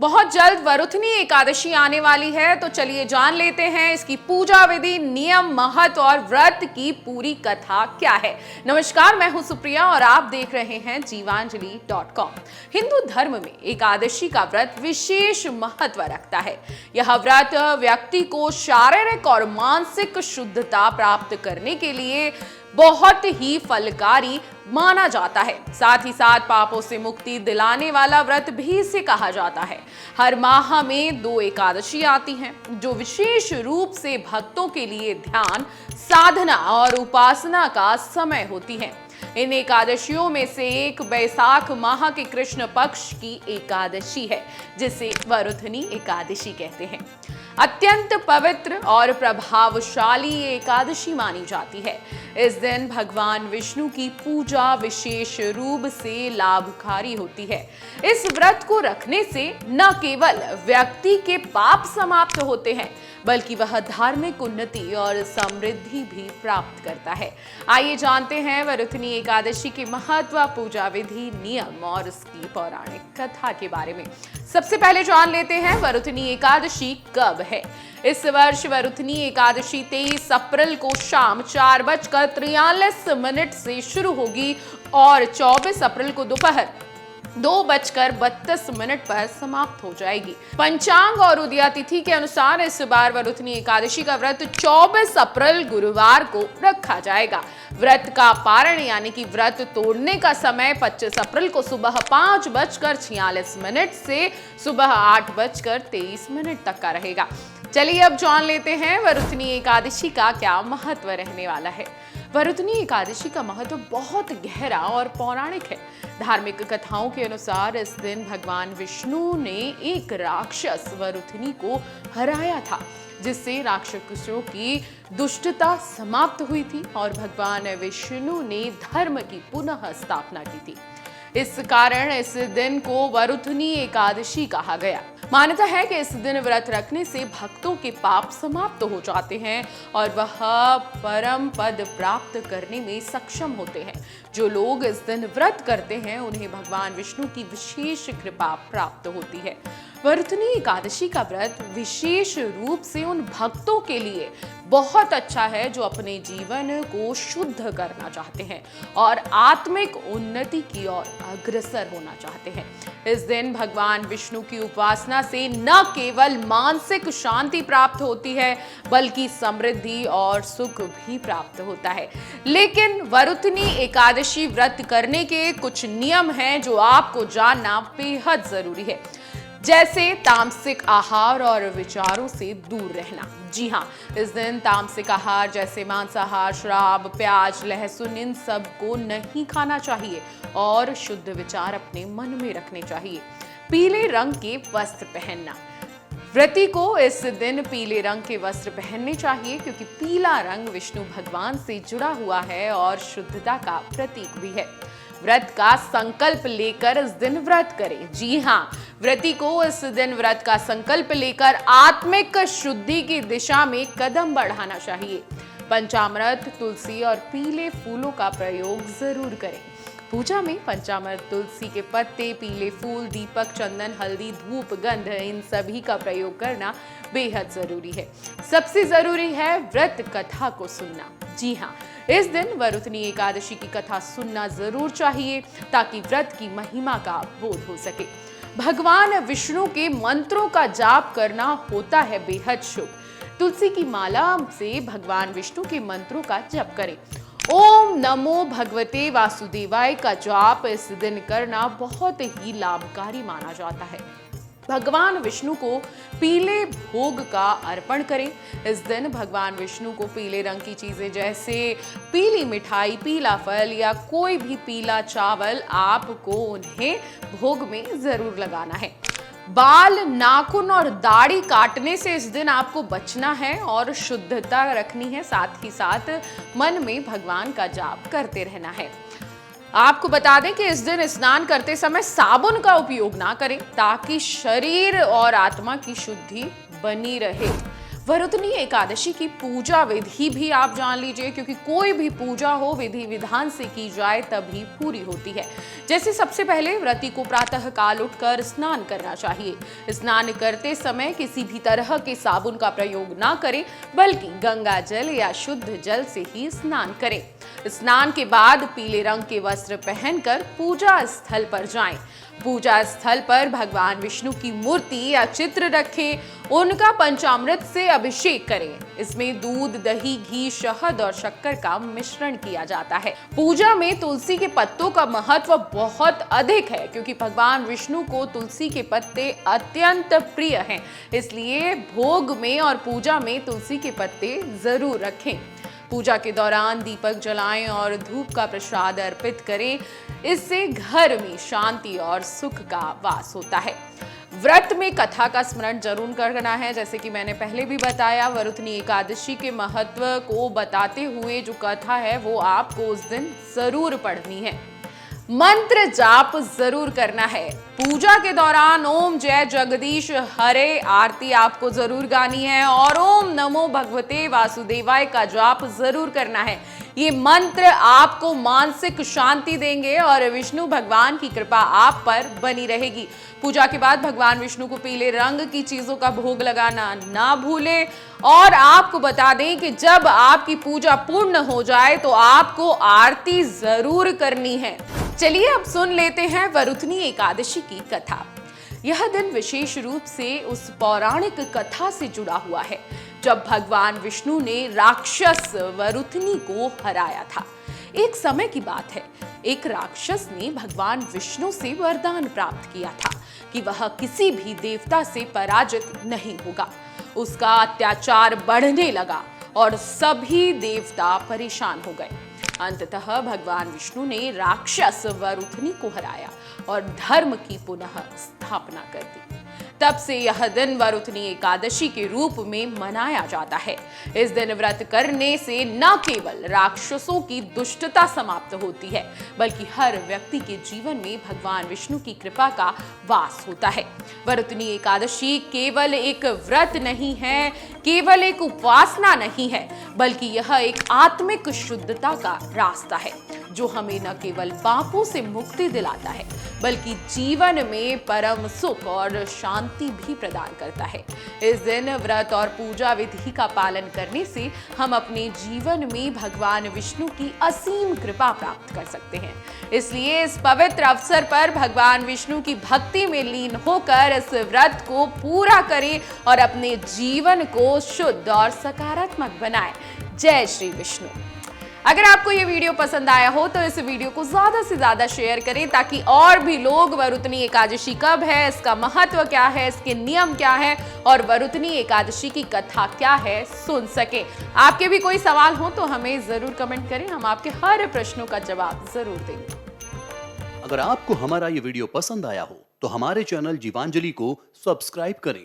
बहुत जल्द वरुथनी एकादशी आने वाली है, तो चलिए जान लेते हैं इसकी पूजा विधि, नियम, महत्व और व्रत की पूरी कथा क्या है। नमस्कार, मैं हूं सुप्रिया और आप देख रहे हैं जीवांजलि.com। हिंदू धर्म में एकादशी का व्रत विशेष महत्व रखता है। यह व्रत व्यक्ति को शारीरिक और मानसिक शुद्धता प्राप्त करने के लिए बहुत ही फलकारी माना जाता है। साथ ही साथ पापों से मुक्ति दिलाने वाला व्रत भी इसे कहा जाता है। हर माह में 2 एकादशी आती हैं, जो विशेष रूप से भक्तों के लिए ध्यान, साधना और उपासना का समय होती हैं। इन एकादशियों में से एक बैसाख माह के कृष्ण पक्ष की एकादशी है, जिसे वरुथनी एकादशी कहते हैं। अत्यंत पवित्र और प्रभावशाली एकादशी मानी जाती है। इस दिन भगवान विष्णु की पूजा विशेष रूप से लाभकारी होती है। इस व्रत को रखने से न केवल व्यक्ति के पाप समाप्त होते हैं, बल्कि वह धार्मिक उन्नति और समृद्धि भी प्राप्त करता है। आइए जानते हैं वरुथनी एकादशी के महत्व, पूजा विधि, नियम और उसकी पौराणिक कथा के बारे में। सबसे पहले जान लेते हैं वरुथनी एकादशी कब है। इस वर्ष वरुथनी एकादशी 23 अप्रैल को शाम 4:43 से शुरू होगी और 24 अप्रैल को दोपहर 2:32 पर समाप्त हो जाएगी। पंचांग और उदया तिथि के अनुसार इस बार वरुथनी एकादशी का व्रत 24 अप्रैल गुरुवार को रखा जाएगा। व्रत का पारण यानी कि व्रत तोड़ने का समय 25 अप्रैल को सुबह 5:46 से सुबह 8:23 तक का रहेगा। चलिए अब जान लेते हैं वरुथनी एकादशी का क्या महत्व रहने वाला है। वरुथनी एकादशी का महत्व बहुत गहरा और पौराणिक है। धार्मिक कथाओं के अनुसार इस दिन भगवान विष्णु ने एक राक्षस वरुथनी को हराया था, जिससे राक्षसों की दुष्टता समाप्त हुई थी और भगवान विष्णु ने धर्म की पुनः स्थापना की थी। इस कारण इस दिन को वरुथनी एकादशी कहा गया। मान्यता है कि इस दिन व्रत रखने से भक्तों के पाप समाप्त हो जाते हैं और वह परम पद प्राप्त करने में सक्षम होते हैं। जो लोग इस दिन व्रत करते हैं, उन्हें भगवान विष्णु की विशेष कृपा प्राप्त होती है। वरुथनी एकादशी का व्रत विशेष रूप से उन भक्तों के लिए बहुत अच्छा है जो अपने जीवन को शुद्ध करना चाहते हैं और आत्मिक उन्नति की ओर अग्रसर होना चाहते हैं। इस दिन भगवान विष्णु की उपासना से न केवल मानसिक शांति प्राप्त होती है, बल्कि समृद्धि और सुख भी प्राप्त होता है। लेकिन वरुथनी एकादशी व्रत करने के कुछ नियम हैं जो आपको जानना बेहद जरूरी है, जैसे तामसिक आहार और विचारों से दूर रहना। जी हाँ, इस दिन तामसिक आहार जैसे मांसाहार, शराब, प्याज, लहसुन, इन सब को नहीं खाना चाहिए और शुद्ध विचार अपने मन में रखने चाहिए। पीले रंग के वस्त्र पहनना। व्रती को इस दिन पीले रंग के वस्त्र पहनने चाहिए, क्योंकि पीला रंग विष्णु भगवान से जुड़ा हुआ है और शुद्धता का प्रतीक भी है। व्रत का संकल्प लेकर इस दिन व्रत करें। जी हाँ, व्रती को इस दिन व्रत का संकल्प लेकर आत्मिक शुद्धि की दिशा में कदम बढ़ाना चाहिए। पंचामृत, तुलसी और पीले फूलों का प्रयोग जरूर करें। पूजा में पंचामृत, तुलसी के पत्ते, पीले फूल, दीपक, चंदन, हल्दी, धूप, गंध, इन सभी का प्रयोग करना बेहद जरूरी है। सबसे जरूरी है व्रत कथा को सुनना। जी हाँ, इस दिन वरुथनी एकादशी की कथा सुनना जरूर चाहिए, ताकि व्रत की महिमा का बोध हो सके। भगवान विष्णु के मंत्रों का जाप करना होता है बेहद शुभ। तुलसी की माला से भगवान विष्णु के मंत्रों का जप करें। ओम नमो भगवते वासुदेवाय का जाप इस दिन करना बहुत ही लाभकारी माना जाता है। भगवान विष्णु को पीले भोग का अर्पण करें। इस दिन भगवान विष्णु को पीले रंग की चीजें जैसे पीली मिठाई, पीला फल या कोई भी पीला चावल आपको उन्हें भोग में जरूर लगाना है। बाल, नाखून और दाढ़ी काटने से इस दिन आपको बचना है और शुद्धता रखनी है। साथ ही साथ मन में भगवान का जाप करते रहना है। आपको बता दें कि इस दिन स्नान करते समय साबुन का उपयोग ना करें, ताकि शरीर और आत्मा की शुद्धि बनी रहे। वरुथनी एकादशी की पूजा विधि भी आप जान लीजिए, क्योंकि कोई भी पूजा हो विधि विधान से की जाए तभी पूरी होती है। जैसे सबसे पहले व्रती को प्रातः काल उठकर स्नान करना चाहिए। स्नान करते समय किसी भी तरह के साबुन का प्रयोग ना करें, बल्कि गंगा जल या शुद्ध जल से ही स्नान करें। स्नान के बाद पीले रंग के वस्त्र पहनकर पूजा स्थल पर जाएं। पूजा स्थल पर भगवान विष्णु की मूर्ति या चित्र रखें, उनका पंचामृत से अभिषेक करें। इसमें दूध, दही, घी, शहद और शक्कर का मिश्रण किया जाता है। पूजा में तुलसी के पत्तों का महत्व बहुत अधिक है, क्योंकि भगवान विष्णु को तुलसी के पत्ते अत्यंत प्रिय हैं। इसलिए भोग में और पूजा में तुलसी के पत्ते जरूर रखें। पूजा के दौरान दीपक जलाएं और धूप का प्रसाद अर्पित करें। इससे घर में शांति और सुख का वास होता है। व्रत में कथा का स्मरण जरूर करना है। जैसे कि मैंने पहले भी बताया, वरुथनी एकादशी के महत्व को बताते हुए जो कथा है वो आपको उस दिन जरूर पढ़नी है। मंत्र जाप जरूर करना है। पूजा के दौरान ओम जय जगदीश हरे आरती आपको जरूर गानी है और ओम नमो भगवते वासुदेवाय का जाप जरूर करना है। ये मंत्र आपको मानसिक शांति देंगे और विष्णु भगवान की कृपा आप पर बनी रहेगी। पूजा के बाद भगवान विष्णु को पीले रंग की चीजों का भोग लगाना ना भूलें। और आपको बता दें कि जब आपकी पूजा पूर्ण हो जाए तो आपको आरती जरूर करनी है। चलिए अब सुन लेते हैं वरुथनी एकादशी की कथा। यह दिन विशेष रूप से उस पौराणिक कथा से जुड़ा हुआ है जब भगवान विष्णु ने राक्षस वरुथनी को हराया था। एक समय की बात है, एक राक्षस ने भगवान विष्णु से वरदान प्राप्त किया था कि वह किसी भी देवता से पराजित नहीं होगा। उसका अत्याचार बढ़ने लगा और सभी देवता परेशान हो गए। अंततः भगवान विष्णु ने राक्षस वरुथनी को हराया और धर्म की पुनः स्थापना कर दी। तब से यह दिन वरुथनी एकादशी के रूप में मनाया जाता है। इस दिन व्रत करने से न केवल राक्षसों की दुष्टता समाप्त होती है, बल्कि हर व्यक्ति के जीवन में भगवान विष्णु की कृपा का वास होता है। वरुथनी एकादशी केवल एक व्रत नहीं है, केवल एक उपासना नहीं है, बल्कि यह एक आत्मिक शुद्धता का रास्ता है जो हमें न केवल पापों से मुक्ति दिलाता है, बल्कि जीवन में परम सुख और शांति भी प्रदान करता है। इस दिन व्रत और पूजा विधि का पालन करने से हम अपने जीवन में भगवान विष्णु की असीम कृपा प्राप्त कर सकते हैं। इसलिए इस पवित्र अवसर पर भगवान विष्णु की भक्ति में लीन होकर इस व्रत को पूरा करें और अपने जीवन को शुद्ध और सकारात्मक बनाएं। जय श्री विष्णु। अगर आपको ये वीडियो पसंद आया हो तो इस वीडियो को ज्यादा से ज्यादा शेयर करें, ताकि और भी लोग वरुथनी एकादशी कब है, इसका महत्व क्या है, इसके नियम क्या है और वरुथनी एकादशी की कथा क्या है सुन सके। आपके भी कोई सवाल हो तो हमें जरूर कमेंट करें, हम आपके हर प्रश्नों का जवाब जरूर देंगे। अगर आपको हमारा ये वीडियो पसंद आया हो तो हमारे चैनल जीवांजलि को सब्सक्राइब करें